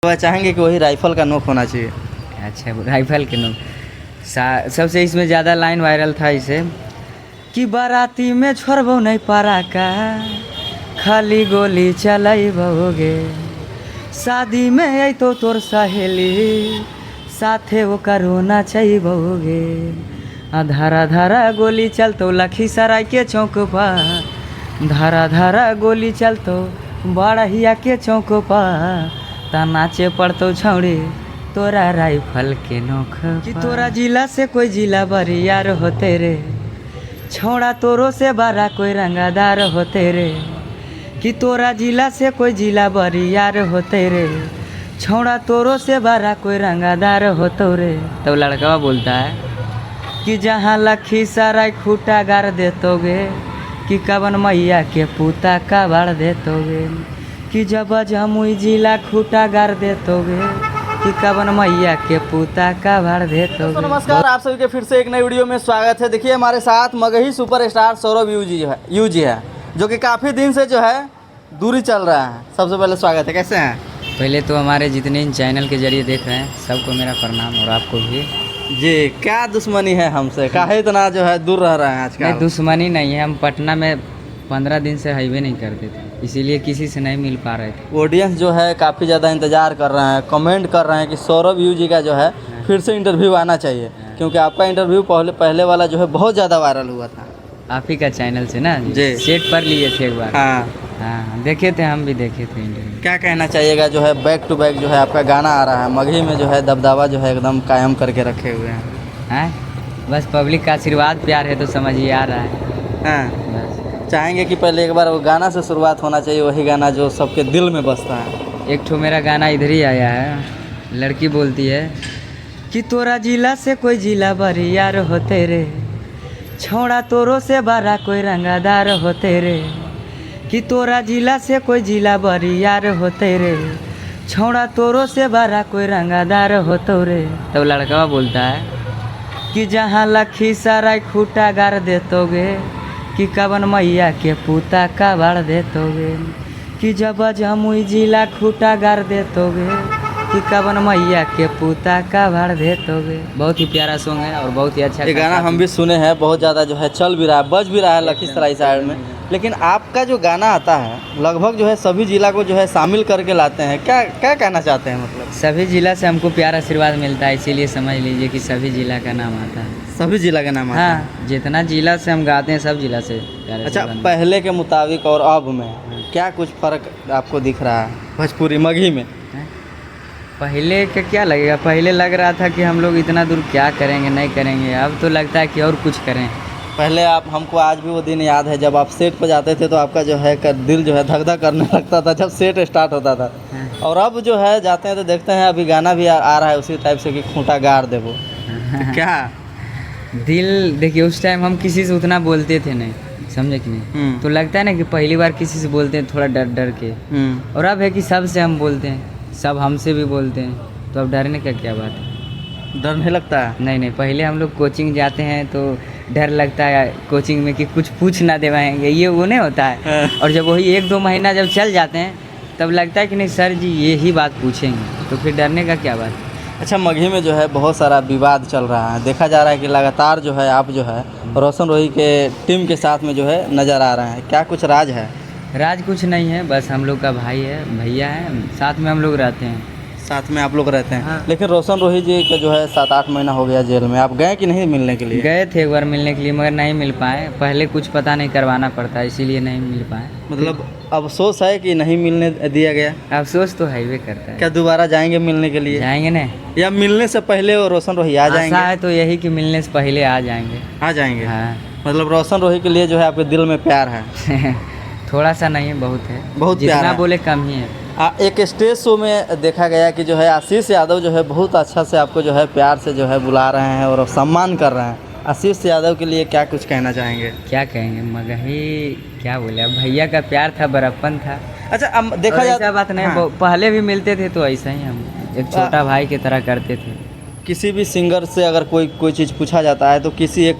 वह चाहेंगे कि वही राइफल का नोक होना चाहिए। अच्छा, राइफल के नोक। सबसे इसमें ज़्यादा लाइन वायरल था इसे कि बाराती में छोड़बो नहीं पारा का, खाली गोली चलबोगे, शादी में आई तो तोर सहेली, साथे वो करोना चाहिए, धारा धारा गोली चलतो लखीसराय के चौक पर, धारा धारा गोली चलतो बड़हिया के चौक पर, ता नाचे पड़तो छौड़ी तोरा राइफल के नोख कि तोरा जिला से कोई जिला बरियार होते रे, छौड़ा तोरो से बारा कोई रंगादार होते रे, कि तोरा जिला से कोई जिला बरियार होते रे, छौड़ा तोरो से बारा कोई रंगादार होतो रे। तो लड़का बोलता है कि जहाँ लखीसराय खूटा गाड़ देतोगे, कि कवन मैया के पूता का बाड़ देतोगे, कि जब जमुई जिला खूटा गाड़ देतोगे, कि कवन मैया के पूता का बाड़ देतोगे। तो नमस्कार, आप सभी के फिर से एक नई वीडियो में स्वागत है। देखिए हमारे साथ मगही सुपरस्टार सौरभ यूजी है जो कि काफ़ी दिन से जो है दूरी चल रहा है। सबसे पहले स्वागत है, कैसे हैं? पहले तो हमारे जितने इन चैनल के जरिए देख रहे हैं सबको मेरा प्रणाम, और आपको भी। जी, क्या दुश्मनी है हमसे, काहे इतना जो है दूर रह रहे हैं आजकल? नहीं, दुश्मनी नहीं है, हम पटना में 15 दिन से हाईवे नहीं करते थे, इसीलिए किसी से नहीं मिल पा रहे थे। ऑडियंस जो है काफ़ी ज़्यादा इंतज़ार कर रहे हैं, कमेंट कर रहे हैं कि सौरभ यूजी का जो है फिर से इंटरव्यू आना चाहिए, क्योंकि आपका इंटरव्यू पहले वाला जो है बहुत ज़्यादा वायरल हुआ था। आप ही का चैनल से ना जी, सेट पर लिए थे एक बार। हाँ हाँ, देखे थे, हम भी देखे थे इंटरव्यू। क्या कहना चाहिएगा जो है बैक टू बैक जो है आपका गाना आ रहा है, मगही में जो है दबदबा जो है एकदम कायम करके रखे हुए हैं? हैं, बस पब्लिक का आशीर्वाद प्यार है तो समझिए आ रहा है। हाँ, बस चाहेंगे कि पहले एक बार वो गाना से शुरुआत होना चाहिए, वही गाना जो सबके दिल में बसता है। एक ठो मेरा गाना इधर ही आया है, लड़की बोलती है कि तोरा जिला से कोई जिला बरियार होते रे, छौड़ा तोरो से बारा कोई रंगादार होते रे, कि तोरा जिला से कोई जिला बरियार होते रे, छौड़ा तोरो से बारा कोई रंगादार होतो रे। तो लड़का बोलता है कि जहाँ लखीसराय खूटा गाड़ देतोगे, कि कवन मैया के पूता का बाड़ देतोगे, कि जब जमुई जिला खूटा गाड़ देतोगे, कि कवन मैया के पूता का बाड़ देतोगे। बहुत ही प्यारा सॉन्ग है और बहुत ही अच्छा। ये गाना हम भी सुने हैं, बहुत ज़्यादा जो है चल भी रहा है, बज भी रहा है लखीसराय साइड में। लेकिन आपका जो गाना आता है लगभग जो है सभी जिला को जो है शामिल करके लाते हैं, क्या क्या कहना चाहते हैं? मतलब सभी जिला से हमको प्यार आशीर्वाद मिलता है, इसीलिए समझ लीजिए कि सभी जिला का नाम आता है। सभी जिला का नाम आता है? हाँ, जितना जिला से हम गाते हैं सब जिला से प्यार। अच्छा, पहले के मुताबिक और अब में क्या कुछ फ़र्क आपको दिख रहा है भोजपुरी मगही में? पहले का क्या लगेगा, पहले लग रहा था कि हम लोग इतना दूर क्या करेंगे, नहीं करेंगे, अब तो लगता है कि और कुछ करें। पहले आप हमको आज भी वो दिन याद है जब आप सेट पर जाते थे तो आपका जो है दिल जो है धक धक करने लगता था जब सेट स्टार्ट होता था। हाँ। और अब जो है जाते हैं तो देखते हैं अभी गाना भी आ रहा है उसी टाइप से कि खूंटा गाड़ दे वो। क्या दिल देखिए, उस टाइम हम किसी से उतना बोलते थे नहीं, समझे कि नहीं, तो लगता है ना कि पहली बार किसी से बोलते हैं थोड़ा डर डर के, और अब है कि सबसे हम बोलते हैं, सब हमसे भी बोलते हैं, तो अब डरने का क्या बात है? डर नहीं लगता है? नहीं, पहले हम लोग कोचिंग जाते हैं तो डर लगता है कोचिंग में कि कुछ पूछ ना देवाएंगे, ये वो नहीं होता है। और जब वही 1-2 महीना जब चल जाते हैं तब लगता है कि नहीं सर जी यही बात पूछेंगे, तो फिर डरने का क्या बात है? अच्छा, मगही में जो है बहुत सारा विवाद चल रहा है, देखा जा रहा है कि लगातार जो है आप जो है रोशन रोही के टीम के साथ में जो है नज़र आ रहे हैं, क्या कुछ राज है? राज कुछ नहीं है, बस हम लोग का भाई है, भैया है, साथ में हम लोग रहते हैं। साथ में आप लोग रहते हैं? हाँ। लेकिन रोशन रोही जी का जो है 7-8 महीना हो गया जेल में, आप गए कि नहीं मिलने के लिए? गए थे एक बार मिलने के लिए, मगर नहीं मिल पाए, पहले कुछ पता नहीं करवाना पड़ता है, इसीलिए नहीं मिल पाए। मतलब अफसोस है कि नहीं मिलने दिया गया? अफसोस तो हाईवे करता है। क्या दोबारा जाएंगे मिलने के लिए? जाएंगे ना, या मिलने से पहले वो रोशन रोही आ जाएंगे? आशा है तो यही कि मिलने से पहले आ जाएंगे। आ जाएंगे? हाँ। मतलब रोशन रोही के लिए जो है आपके दिल में प्यार है? थोड़ा सा नहीं है, बहुत है, बहुत प्यार जितना है। बोले कम ही है। एक स्टेज शो में देखा गया कि जो है आशीष यादव जो है बहुत अच्छा से आपको जो है प्यार से जो है बुला रहे हैं और सम्मान कर रहे हैं। आशीष यादव के लिए क्या कुछ कहना चाहेंगे? क्या कहेंगे, मगही क्या बोले, अब भैया का प्यार था, बड़प्पन था। अच्छा, अब देखा ऐसा जाए बात नहीं। हाँ। पहले भी मिलते थे तो ऐसा ही हम एक छोटा भाई की तरह करते थे। किसी भी सिंगर से अगर कोई चीज़ पूछा जाता है तो किसी एक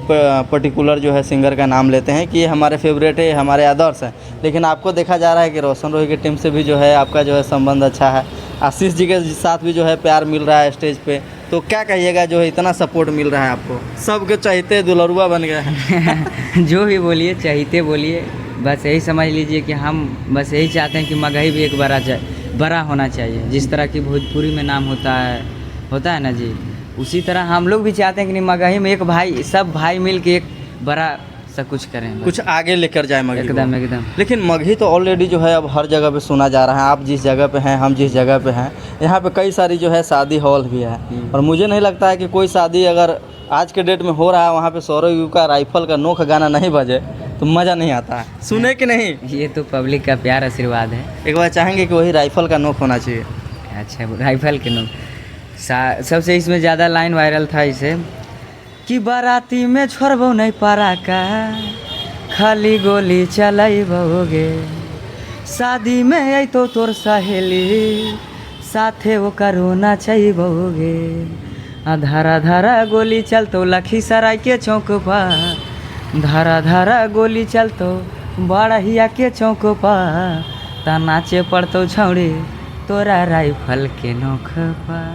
पर्टिकुलर जो है सिंगर का नाम लेते हैं कि ये हमारे फेवरेट है, ये हमारे आदर्श हैं। लेकिन आपको देखा जा रहा है कि रोशन रोही की टीम से भी जो है आपका जो है संबंध अच्छा है, आशीष जी के साथ भी जो है प्यार मिल रहा है स्टेज पे। तो क्या कहिएगा जो है इतना सपोर्ट मिल रहा है आपको, सबके चाहते दुलरुआ बन गए हैं। जो भी बोलिए, चाहते बोलिए, बस यही समझ लीजिए कि हम बस यही चाहते हैं कि मगही भी एक बड़ा होना चाहिए। जिस तरह की भोजपुरी में नाम होता है ना जी, उसी तरह हम लोग भी चाहते हैं कि नहीं मगही में एक भाई, सब भाई मिल के एक बड़ा सा कुछ करें, कुछ आगे लेकर जाए मगही को। एकदम। लेकिन मगही तो ऑलरेडी जो है अब हर जगह पे सुना जा रहा है। आप जिस जगह पे हैं, हम जिस जगह पे हैं, यहाँ पे कई सारी जो है शादी हॉल भी है। और मुझे नहीं लगता है कि कोई शादी अगर आज के डेट में हो रहा है वहाँ पे सौरव का राइफल का नोक गाना नहीं बजे तो मज़ा नहीं आता है, सुने कि नहीं? ये तो पब्लिक का प्यार आशीर्वाद है। एक बार चाहेंगे कि वही राइफल का नोक होना चाहिए। अच्छा, राइफल के नोक सबसे इसमें ज़्यादा लाइन वायरल था इसे कि बाराती में छोड़बो नहीं पारा का, खाली गोली चलैबोगे, शादी में आई तो तोर सहेली, साथे वो करोना चाहिए, धारा गोली चलतो लखीसराय के चौक पर, धारा गोली चलतो बड़हिया के चौक पर, ता नाचे पड़तो छौड़ी तोरा राइफल के नोख पर।